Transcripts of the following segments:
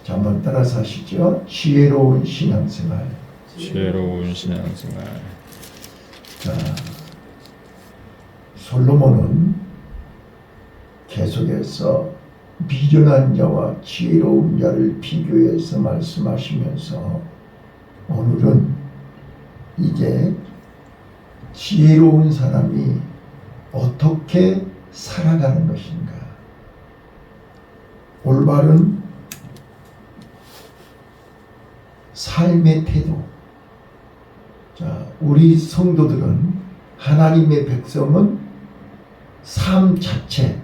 자, 한번 따라서 하시죠. 지혜로운 신앙생활. 지혜로운 신앙생활. 자, 솔로몬은 계속해서 미련한 자와 지혜로운 자를 비교해서 말씀하시면서 오늘은 이제 지혜로운 사람이 어떻게 살아가는 것인가, 올바른 삶의 태도. 자, 우리 성도들은, 하나님의 백성은 삶 자체,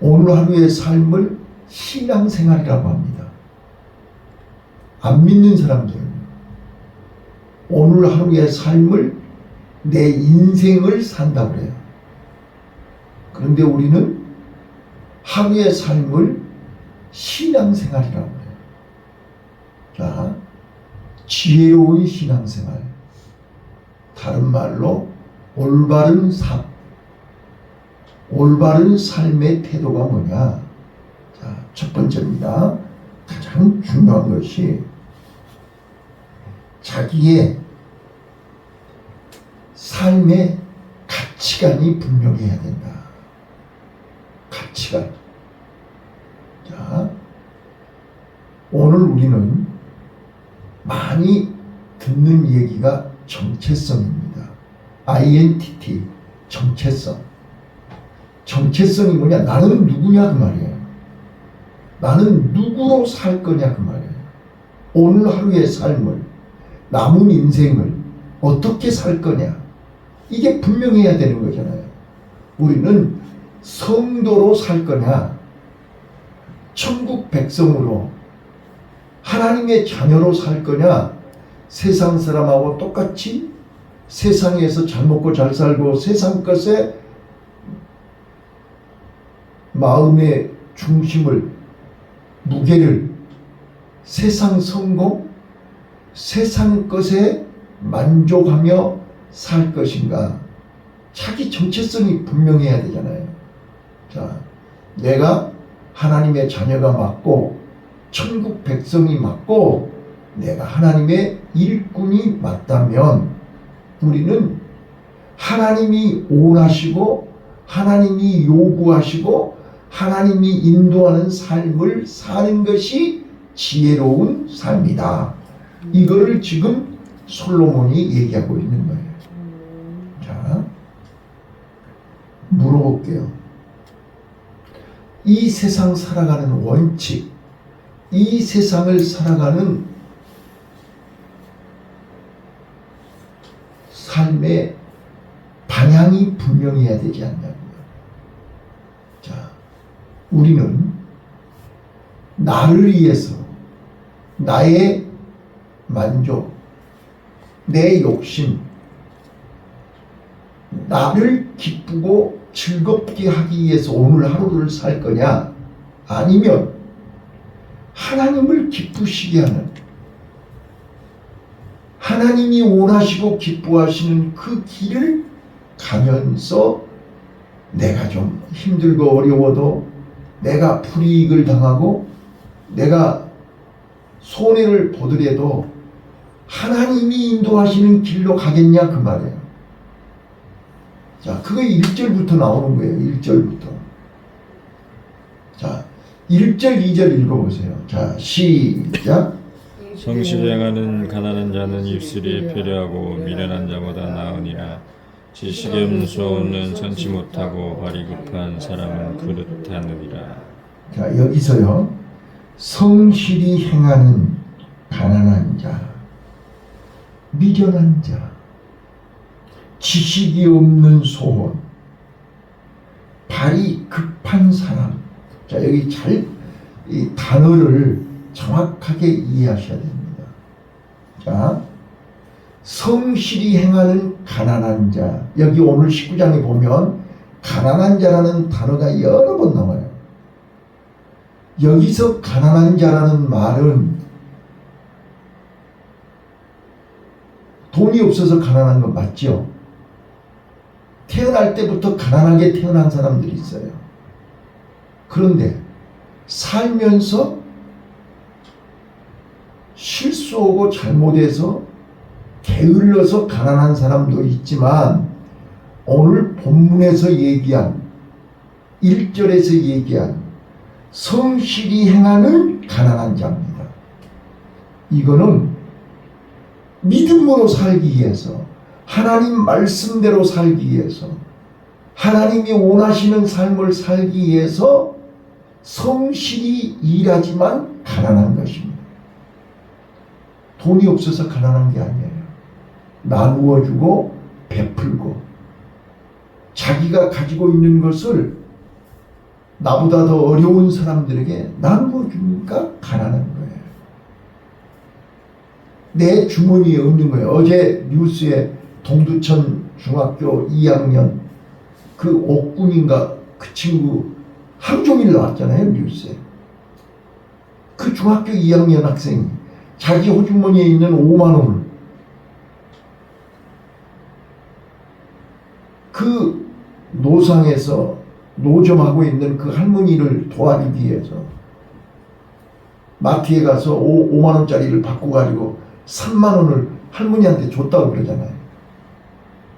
오늘 하루의 삶을 신앙생활이라고 합니다. 안 믿는 사람들은 오늘 하루의 삶을, 내 인생을 산다고 그래요. 그런데 우리는 하루의 삶을 신앙생활이라고 해요. 자, 지혜로운 신앙생활, 다른 말로 올바른 삶, 올바른 삶의 태도가 뭐냐? 자, 첫 번째입니다. 가장 중요한 것이 자기의 삶의 가치관이 분명해야 된다. 가치관. 자, 오늘 우리는 많이 듣는 얘기가 정체성입니다. identity, 정체성. 정체성이 뭐냐? 나는 누구냐 그 말이에요. 나는 누구로 살 거냐 그 말이에요. 오늘 하루의 삶을, 남은 인생을 어떻게 살 거냐, 이게 분명해야 되는 거잖아요. 우리는 성도로 살 거냐, 천국 백성으로 하나님의 자녀로 살 거냐, 세상 사람하고 똑같이 세상에서 잘 먹고 잘 살고 세상 것에 마음의 중심을, 무게를 세상 성공, 세상 것에 만족하며 살 것인가. 자기 정체성이 분명해야 되잖아요. 자, 내가 하나님의 자녀가 맞고 천국 백성이 맞고 내가 하나님의 일꾼이 맞다면 우리는 하나님이 원하시고 하나님이 요구하시고 하나님이 인도하는 삶을 사는 것이 지혜로운 삶이다. 이거를 지금 솔로몬이 얘기하고 있는 거예요. 자, 물어볼게요. 이 세상 살아가는 원칙, 이 세상을 살아가는 삶의 방향이 분명해야 되지 않냐고요. 자, 우리는 나를 위해서, 나의 만족, 내 욕심, 나를 기쁘고 즐겁게 하기 위해서 오늘 하루를 살 거냐, 아니면 하나님을 기쁘시게 하는, 하나님이 원하시고 기뻐하시는 그 길을 가면서 내가 좀 힘들고 어려워도, 내가 불이익을 당하고 내가 손해를 보더라도 하나님이 인도하시는 길로 가겠냐 그 말이에요. 자, 그거 1절부터 나오는 거예요. 1절부터. 자, 1절 2절 읽어보세요. 자, 시작. 성실히 행하는 가난한 자는 입술이 표류하고 미련한 자보다 나으니라. 지식의 음소는 선치 못하고 발이 급한 사람은 그릇하느니라. 자, 여기서요, 성실히 행하는 가난한 자, 미련한 자, 지식이 없는 소혼, 발이 급한 사람. 자, 여기 잘 이 단어를 정확하게 이해하셔야 됩니다. 자, 성실히 행하는 가난한 자. 여기 오늘 19장에 보면 가난한 자라는 단어가 여러 번 나와요. 여기서 가난한 자라는 말은 돈이 없어서 가난한 건 맞죠? 태어날 때부터 가난하게 태어난 사람들이 있어요. 그런데 살면서 실수하고 잘못해서 게을러서 가난한 사람도 있지만 오늘 본문에서 얘기한 1절에서 얘기한 성실히 행하는 가난한 자입니다. 이거는 믿음으로 살기 위해서, 하나님 말씀대로 살기 위해서, 하나님이 원하시는 삶을 살기 위해서 성실히 일하지만 가난한 것입니다. 돈이 없어서 가난한 게 아니에요. 나누어 주고 베풀고 자기가 가지고 있는 것을 나보다 더 어려운 사람들에게 나누어 주니까 가난한 거예요. 내 주머니에 없는 거예요. 어제 뉴스에 동두천 중학교 2학년 그 옥군인가 그 친구 하루 종일 나왔잖아요, 뉴스에. 그 중학교 2학년 학생이 자기 호주머니에 있는 5만 원을 그 노상에서 노점하고 있는 그 할머니를 도와주기 위해서 마트에 가서 5만 원짜리를 받고 가지고 3만 원을 할머니한테 줬다고 그러잖아요.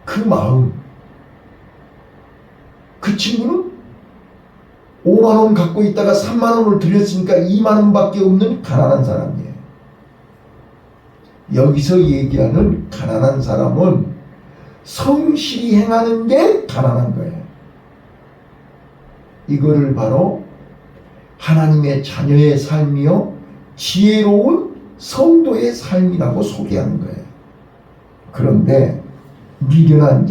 그 마음. 그 친구는 5만 원 갖고 있다가 3만 원을 드렸으니까 2만 원밖에 없는 가난한 사람이에요. 여기서 얘기하는 가난한 사람은 성실히 행하는 게 가난한 거예요. 이거를 바로 하나님의 자녀의 삶이요 지혜로운 성도의 삶이라고 소개하는 거예요. 그런데 미련한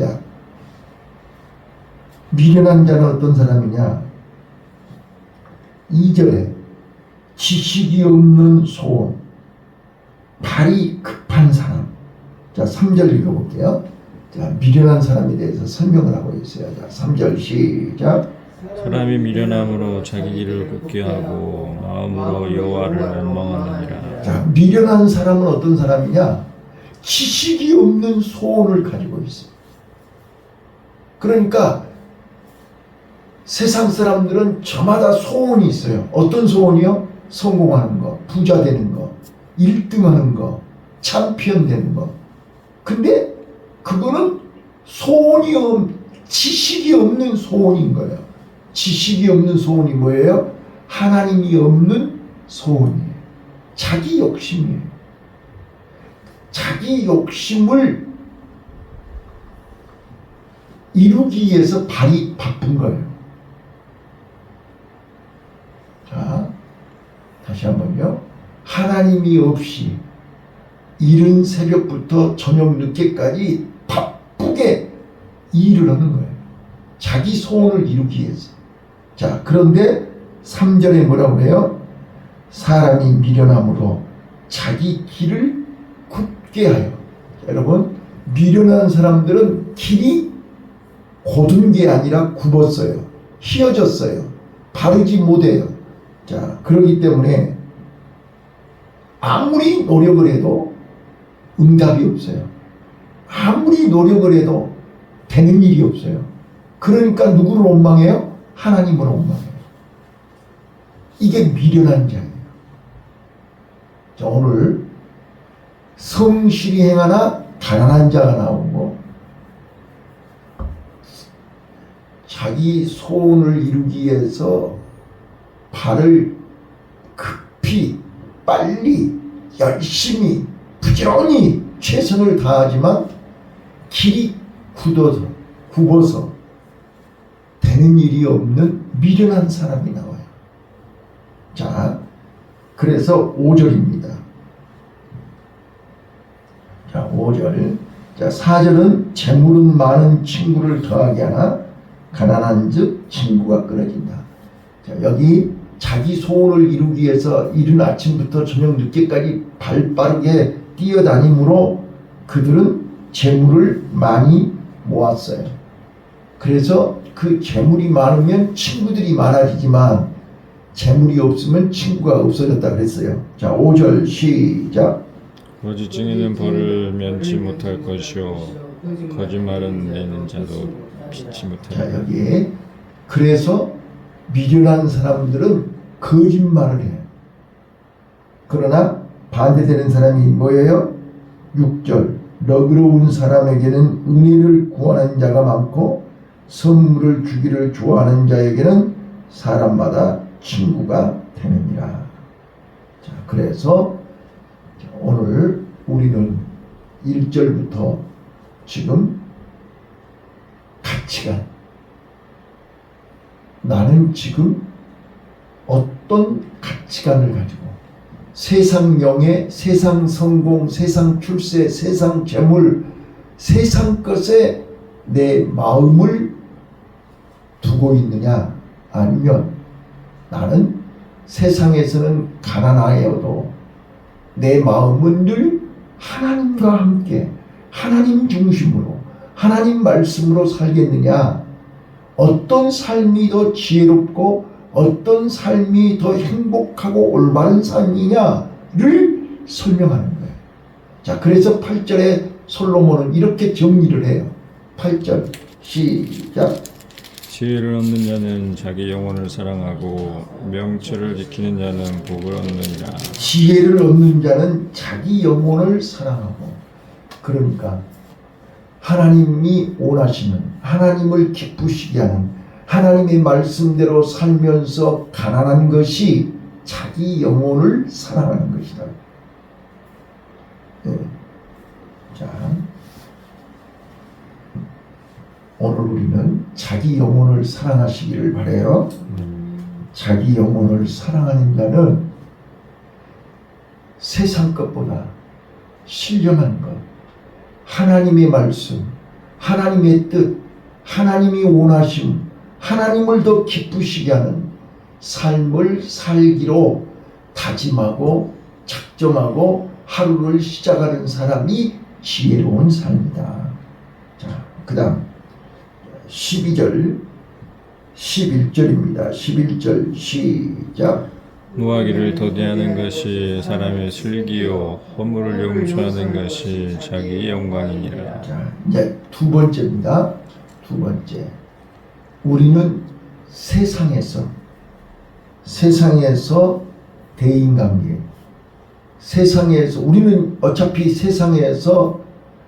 자는 어떤 사람이냐? 2절에 지식이 없는 소원, 발이 급한 사람. 자, 3절 읽어볼게요. 자, 미련한 사람에 대해서 설명을 하고 있어요. 자, 3절 시작. 사람이 미련함으로 자기 길을 굳게 하고 마음으로 여호와를 원망하느니라. 자, 미련한 사람은 어떤 사람이냐? 지식이 없는 소원을 가지고 있어요. 그러니까 세상 사람들은 저마다 소원이 있어요. 어떤 소원이요? 성공하는 거, 부자 되는 거, 1등하는 거, 챔피언 되는 거. 근데 그거는 지식이 없는 소원인 거예요. 지식이 없는 소원이 뭐예요? 하나님이 없는 소원이에요. 자기 욕심이에요. 자기 욕심을 이루기 위해서 발이 바쁜 거예요. 자, 다시 한번요. 하나님이 없이 이른 새벽부터 저녁 늦게까지 바쁘게 일을 하는 거예요. 자기 소원을 이루기 위해서. 자, 그런데 3절에 뭐라고 해요? 사람이 미련함으로 자기 길을 굳게 하여. 자, 여러분, 미련한 사람들은 길이 곧은 게 아니라 굽었어요. 휘어졌어요. 바르지 못해요. 자, 그렇기 때문에 아무리 노력을 해도 응답이 없어요. 아무리 노력을 해도 되는 일이 없어요. 그러니까 누구를 원망해요? 하나님을 원망해요. 이게 미련한 자예요. 자, 오늘 성실히 행하나 가난한 자가 나오고 자기 소원을 이루기 위해서 발을 급히 빨리 열심히 부지런히 최선을 다하지만 길이 굽어서 되는 일이 없는 미련한 사람이 나와요. 자, 그래서 5절입니다. 자, 5절. 자, 4절은 재물은 많은 친구를 더하게 하나 가난한 즉 친구가 끊어진다. 자, 여기 자기 소원을 이루기 위해서 이른 아침부터 저녁 늦게까지 발 빠르게 뛰어다니므로 그들은 재물을 많이 모았어요. 그래서 그 재물이 많으면 친구들이 많아지지만 재물이 없으면 친구가 없어졌다 그랬어요. 자, 5절 시작. 거짓 증인은 벌을 면치 못할 것이요 거짓말은 내는 자도 피치 못할. 자, 여기 그래서 미련한 사람들은 거짓말을 해요. 그러나 반대되는 사람이 뭐예요? 6절. 너그러운 사람에게는 은혜를 구하는 자가 많고 선물을 주기를 좋아하는 자에게는 사람마다 친구가 되느니라. 자, 그래서 오늘 우리는 1절부터 지금 가치관, 나는 지금 어떤 가치관을 가지고 세상 명예, 세상 성공, 세상 출세, 세상 재물, 세상 것에 내 마음을 두고 있느냐, 아니면 나는 세상에서는 가난하여도 내 마음은 늘 하나님과 함께 하나님 중심으로 하나님 말씀으로 살겠느냐, 어떤 삶이 더 지혜롭고 어떤 삶이 더 행복하고 올바른 삶이냐를 설명하는 거예요. 자, 그래서 8절에 솔로몬은 이렇게 정리를 해요. 8절 시작. 지혜를 얻는 자는 자기 영혼을 사랑하고 명철을 지키는 자는 복을 얻느니라. 지혜를 얻는 자는 자기 영혼을 사랑하고, 그러니까 하나님이 원하시는, 하나님을 기쁘시게 하는 하나님의 말씀대로 살면서 가난한 것이 자기 영혼을 사랑하는 것이다. 네. 자, 오늘 우리는 자기 영혼을 사랑하시기를 바라요. 자기 영혼을 사랑하는 자는 세상 것보다 신령한 것, 하나님의 말씀, 하나님의 뜻, 하나님이 원하심, 하나님을 더 기쁘시게 하는 삶을 살기로 다짐하고 작정하고 하루를 시작하는 사람이 지혜로운 삶이다. 자, 그 다음 12절 11절입니다. 11절 시작. 노하기를 더디하는 것이 사람의 슬기요 허물을 용서하는 것이 자기 영광이니라. 자, 이제 두 번째입니다. 두 번째, 우리는 세상에서 대인관계, 세상에서 우리는 어차피 세상에서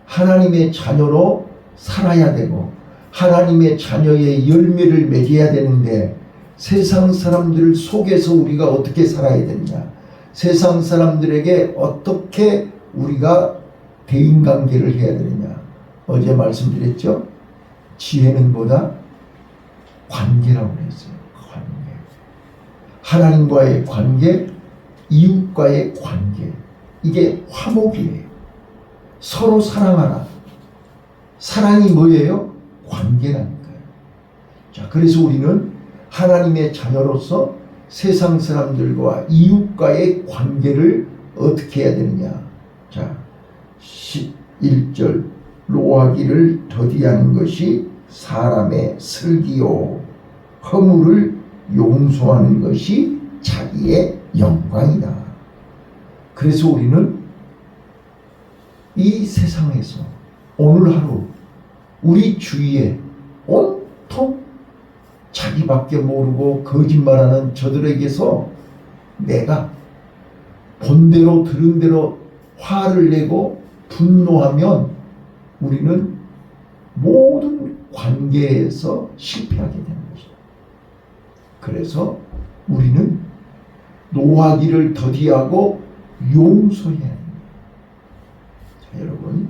하나님의 자녀로 살아야 되고 하나님의 자녀의 열매를 맺어야 되는데, 세상 사람들 속에서 우리가 어떻게 살아야 되느냐, 세상 사람들에게 어떻게 우리가 대인관계를 해야 되느냐. 어제 말씀드렸죠. 지혜는 뭐다? 관계라고 했어요. 관계. 하나님과의 관계, 이웃과의 관계, 이게 화목이에요. 서로 사랑하라. 사랑이 뭐예요? 관계라니까요. 자, 그래서 우리는 하나님의 자녀로서 세상 사람들과 이웃과의 관계를 어떻게 해야 되느냐. 자, 11절. 노하기를 더디하는 것이 사람의 슬기요 허물을 용서하는 것이 자기의 영광이다. 그래서 우리는 이 세상에서 오늘 하루 우리 주위에 온통 자기밖에 모르고 거짓말하는 저들에게서 내가 본대로 들은 대로 화를 내고 분노하면 우리는 모든 관계에서 실패하게 되는 것이다. 그래서 우리는 노하기를 더디하고 용서해야 합니다. 자, 여러분,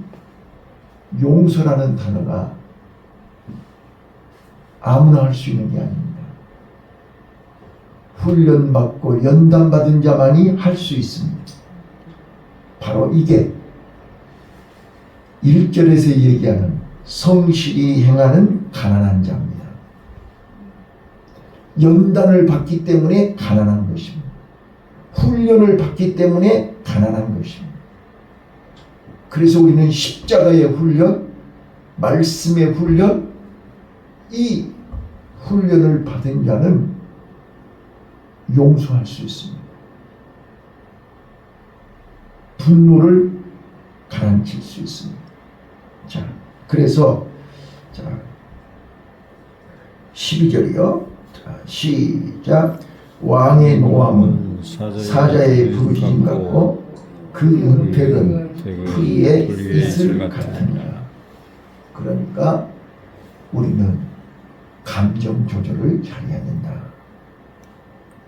용서라는 단어가 아무나 할 수 있는 게 아닙니다. 훈련받고 연단받은 자만이 할 수 있습니다. 바로 이게 1절에서 얘기하는 성실히 행하는 가난한 자입니다. 연단을 받기 때문에 가난한 것입니다. 훈련을 받기 때문에 가난한 것입니다. 그래서 우리는 십자가의 훈련, 말씀의 훈련, 이 훈련을 받은 자는 용서할 수 있습니다. 분노를 가라앉힐 수 있습니다. 자, 그래서 12절이요. 자, 시작. 왕의 노함은 사자의 부르짖음 같고 그 은택은 은택은 풀이의 풀이의 이슬 이슬 같으니라. 그러니까 우리는 감정 조절을 잘해야 된다.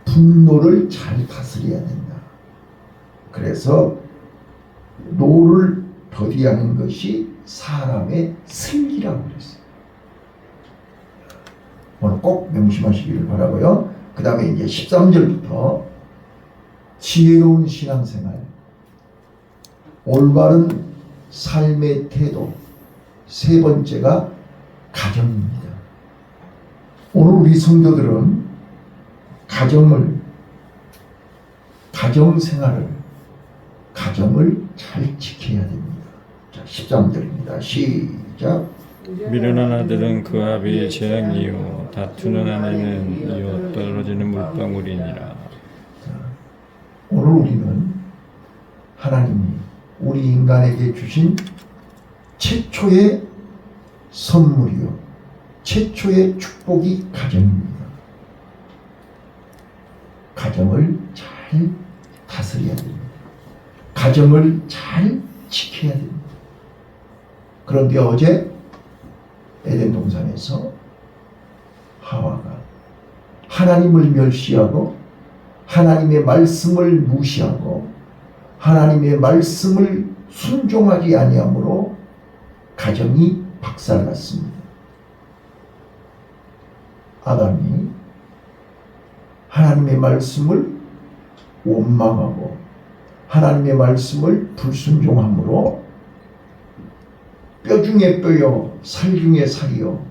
분노를 잘 다스려야 된다. 그래서 노를 더디하는 것이 사람의 승기라고 그랬어요. 오늘 꼭 명심하시기를 바라고요. 그 다음에 이제 13절부터 지혜로운 신앙생활, 올바른 삶의 태도, 세 번째가 가정입니다. 오늘 우리 성도들은 가정을 잘 지켜야 됩니다. 자, 13절입니다. 시작. 미련한 아들은 그 아비의 재앙이요 다투는 아내는 이어 떨어지는 물방울이니라. 오늘 우리는 하나님이 우리 인간에게 주신 최초의 선물이요 최초의 축복이 가정입니다. 가정을 잘 다스려야 됩니다. 가정을 잘 지켜야 됩니다. 그런데 어제 에덴 동산에서 하와가 하나님을 멸시하고 하나님의 말씀을 무시하고 하나님의 말씀을 순종하지 아니함으로 가정이 박살났습니다. 아담이 하나님의 말씀을 원망하고 하나님의 말씀을 불순종함으로 뼈 중에 뼈요 살 중에 살이요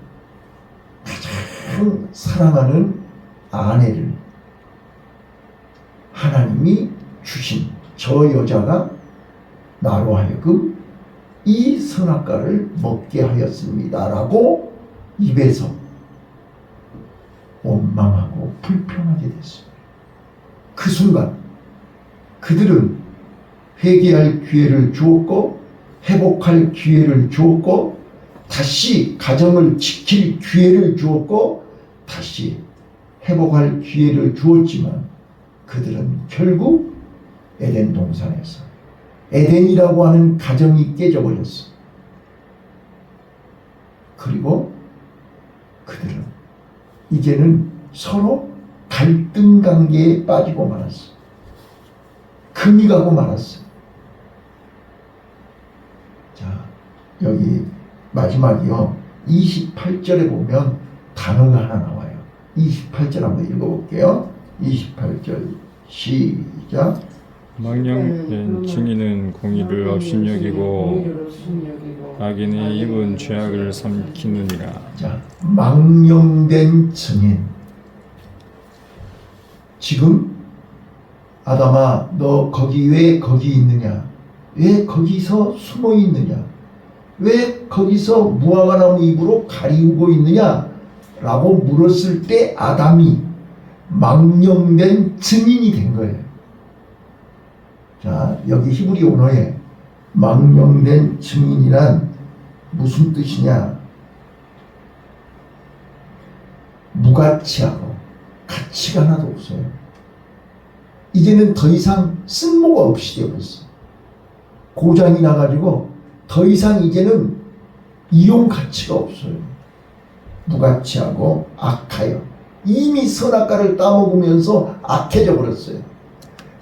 가장 사랑하는 아내를 하나님이 주신 저 여자가 나로 하여금 이 선악과를 먹게 하였습니다 라고 입에서 원망하고 불평하게 됐습니다. 그 순간 그들은 회개할 기회를 주었고 회복할 기회를 주었고 다시 가정을 지킬 기회를 주었고 다시 회복할 기회를 주었지만 그들은 결국 에덴 동산에서 에덴이라고 하는 가정이 깨져버렸어. 그리고 그들은 이제는 서로 갈등 관계에 빠지고 말았어. 금이 가고 말았어. 자, 여기 마지막이요. 28절에 보면 단어가 하나 나와요. 28절 한번 읽어볼게요. 28절 시작. 망령된 증인은 공의를 업신여기고 악인의 입은 죄악을 삼키느니라. 자, 망령된 증인. 지금 아담아 너 거기 왜 거기 있느냐? 왜 거기서 숨어 있느냐? 왜 거기서 무화과나무 잎으로 가리우고 있느냐? 라고 물었을 때 아담이 망령된 증인이 된 거예요. 자, 여기 히브리 언어에 망령된 증인이란 무슨 뜻이냐? 무가치하고 가치가 하나도 없어요. 이제는 더 이상 쓸모가 없이 되어버렸어. 고장이 나가지고 더 이상 이제는 이용 가치가 없어요. 무가치하고 악하여 이미 선악과를 따먹으면서 악해져 버렸어요.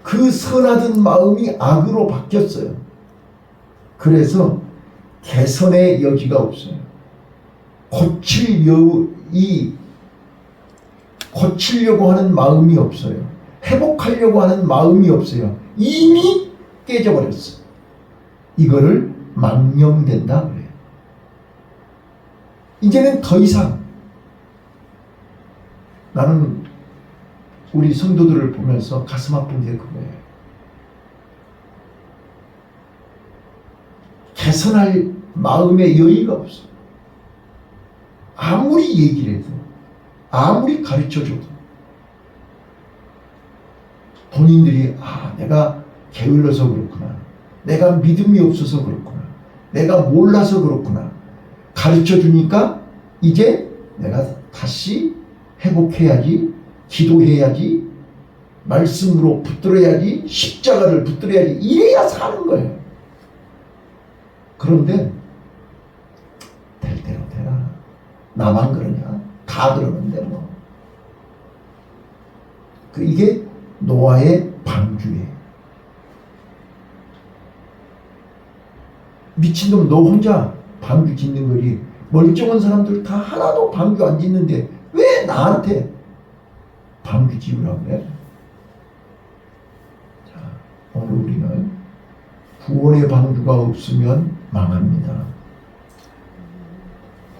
그 선하던 마음이 악으로 바뀌었어요. 그래서 개선의 여지가 없어요. 고치려고 하는 마음이 없어요. 회복하려고 하는 마음이 없어요. 이미 깨져버렸어. 이거를 망령된다 그래요. 이제는 더 이상 나는 우리 성도들을 보면서 가슴 아픈 게 그거예요. 개선할 마음의 여유가 없어. 아무리 얘기를 해도 아무리 가르쳐줘도 본인들이 내가 게을러서 그렇구나. 내가 믿음이 없어서 그렇구나. 내가 몰라서 그렇구나. 가르쳐주니까 이제 내가 다시 회복해야지, 기도해야지, 말씀으로 붙들어야지, 십자가를 붙들어야지, 이래야 사는 거예요. 그런데 될 대로 되라. 나만 그러냐? 다 그러는데 뭐. 이게 노아의 방주예요. 미친놈 너 혼자 방주 짓는 거지. 멀쩡한 사람들 다 하나도 방주 안 짓는데 왜 나한테 방주 지으라고 그래? 자, 오늘 우리는 구원의 방주가 없으면 망합니다.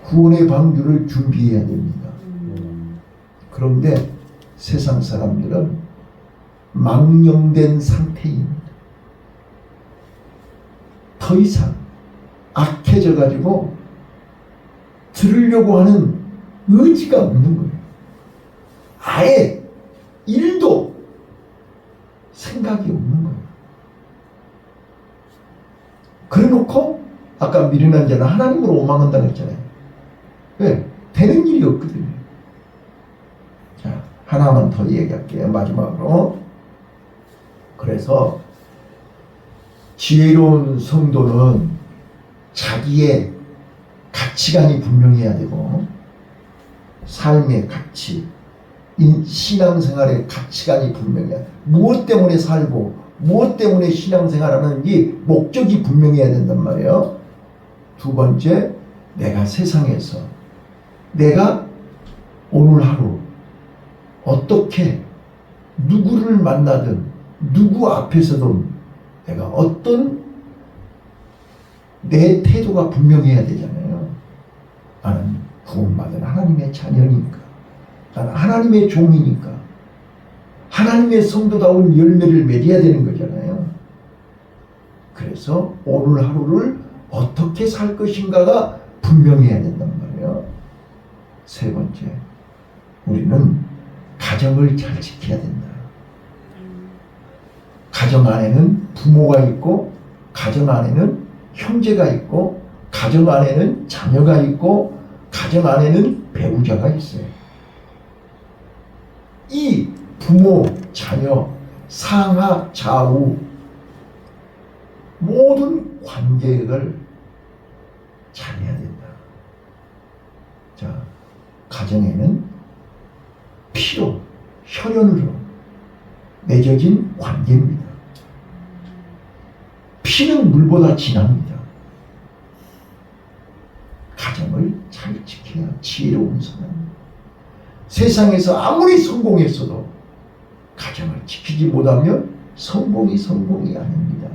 구원의 방주를 준비해야 됩니다. 그런데 세상 사람들은 망령된 상태입니다. 더 이상 악해져 가지고 들으려고 하는 의지가 없는 거예요. 아예 1도 생각이 없는 거예요. 그래놓고 아까 미련한 자는 하나님으로 오망한다고 했잖아요. 왜? 되는 일이 없거든요. 자, 하나만 더 얘기할게요. 마지막으로. 그래서 지혜로운 성도는 자기의 가치관이 분명해야 되고, 삶의 가치, 신앙생활의 가치관이 분명해야 돼. 무엇 때문에 살고 무엇 때문에 신앙생활하는지 목적이 분명해야 된단 말이에요. 두 번째, 내가 세상에서 내가 오늘 하루 어떻게 누구를 만나든 누구 앞에서든 내가 어떤 내 태도가 분명해야 되잖아요. 나는 구원받은 하나님의 자녀니까, 나는 하나님의 종이니까, 하나님의 성도다운 열매를 맺어야 되는 거잖아요. 그래서 오늘 하루를 어떻게 살 것인가가 분명해야 된단 말이에요. 세 번째, 우리는 가정을 잘 지켜야 된다. 가정 안에는 부모가 있고, 가정 안에는 형제가 있고, 가정 안에는 자녀가 있고, 가정 안에는 배우자가 있어요. 이 부모, 자녀, 상하, 좌우 모든 관계를 잘해야 된다. 자, 가정에는 피로, 혈연으로 맺어진 관계입니다. 피는 물보다 진합니다. 가정을 잘 지켜야 지혜로운 사람. 세상에서 아무리 성공했어도 가정을 지키지 못하면 성공이 아닙니다.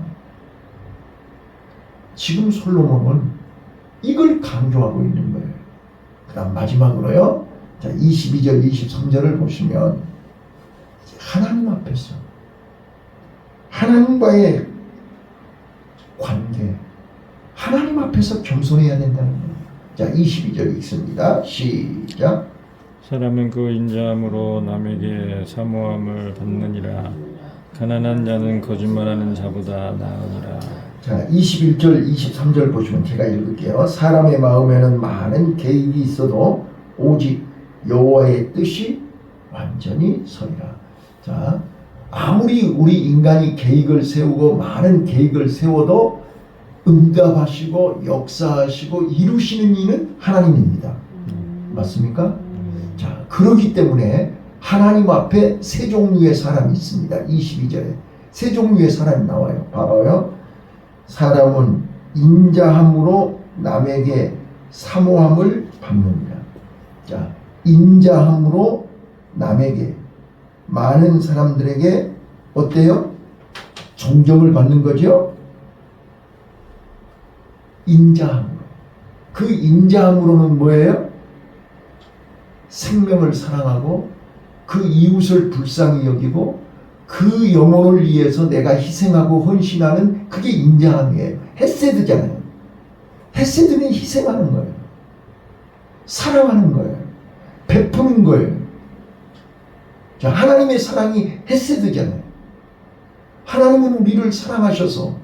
지금 솔로몬은 이걸 강조하고 있는 거예요. 그 다음 마지막으로요. 자, 22절, 23절을 보시면 하나님 앞에서 하나님과의 관계, 하나님 앞에서 겸손해야 된다는 거예요. 자, 22절 읽습니다. 시작. 사람은 그 인자함으로 남에게 사모함을 받느니라. 가난한 자는 거짓말하는 자보다 나으니라. 자, 21절, 23절 보시면 제가 읽을게요. 사람의 마음에는 많은 계획이 있어도 오직 여호와의 뜻이 완전히 서리라. 자, 아무리 우리 인간이 계획을 세우고 많은 계획을 세워도 응답하시고 역사하시고 이루시는 이는 하나님입니다. 맞습니까? 자, 그러기 때문에 하나님 앞에 세 종류의 사람이 있습니다. 22절에 세 종류의 사람이 나와요. 봐봐요. 사람은 인자함으로 남에게 사모함을 받는다. 자, 인자함으로 남에게, 많은 사람들에게 어때요? 존경을 받는 거죠. 인자함으로. 그 인자함으로는 뭐예요? 생명을 사랑하고 그 이웃을 불쌍히 여기고 그 영혼을 위해서 내가 희생하고 헌신하는, 그게 인자함이에요. 헤세드잖아요. 헤세드는 희생하는 거예요. 사랑하는 거예요. 베푸는 거예요. 자, 하나님의 사랑이 헤세드잖아요. 하나님은 우리를 사랑하셔서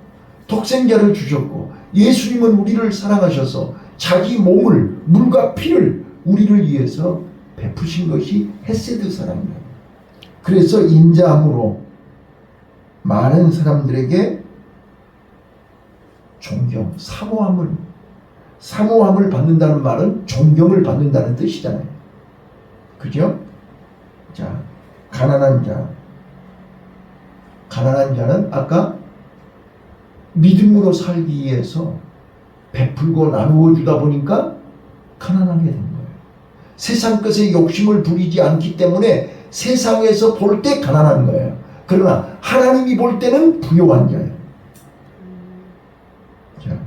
독생자를 주셨고, 예수님은 우리를 사랑하셔서 자기 몸을, 물과 피를 우리를 위해서 베푸신 것이 헤세드 사랑이에요. 그래서 인자함으로 많은 사람들에게 존경, 사모함을 받는다는 말은 존경을 받는다는 뜻이잖아요. 그죠? 자, 가난한 자는 아까 믿음으로 살기 위해서 베풀고 나누어 주다 보니까 가난하게 된 거예요. 세상 것에 욕심을 부리지 않기 때문에 세상에서 볼 때 가난한 거예요. 그러나 하나님이 볼 때는 부요한 자예요. 자,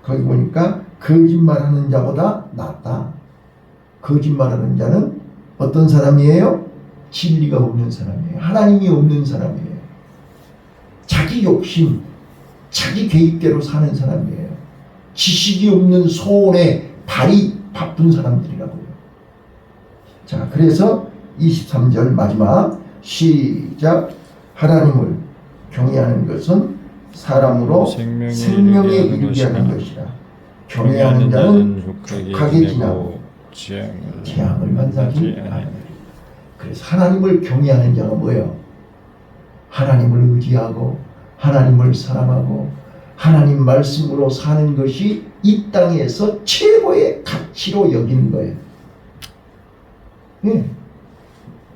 거기 보니까 거짓말하는 자보다 낫다. 거짓말하는 자는 어떤 사람이에요? 진리가 없는 사람이에요. 하나님이 없는 사람이에요. 자기 욕심, 자기 계획대로 사는 사람이에요. 지식이 없는 소원에 발이 바쁜 사람들이라고요. 자, 그래서 23절 마지막 시작. 하나님을 경외하는 것은 사람으로 생명에 이르게 하는 것이라. 경외하는 자는 족하게 지나고 재앙을 만나지 않으리라. 그래서 하나님을 경외하는 자가 뭐예요? 하나님을 의지하고 하나님을 사랑하고 하나님 말씀으로 사는 것이 이 땅에서 최고의 가치로 여기는 거예요. 네.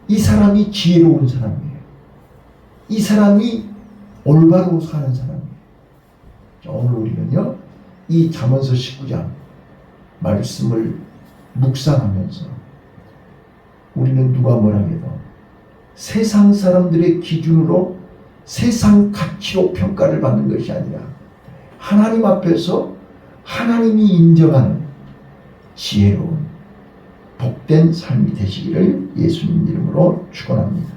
이 사람이 지혜로운 사람이에요. 이 사람이 올바로 사는 사람이에요. 자, 오늘 우리는요, 이 잠언서 19장 말씀을 묵상하면서 우리는 누가 뭐라 해도 세상 사람들의 기준으로 세상 가치로 평가를 받는 것이 아니라 하나님 앞에서 하나님이 인정하는 지혜로운 복된 삶이 되시기를 예수님 이름으로 축원합니다.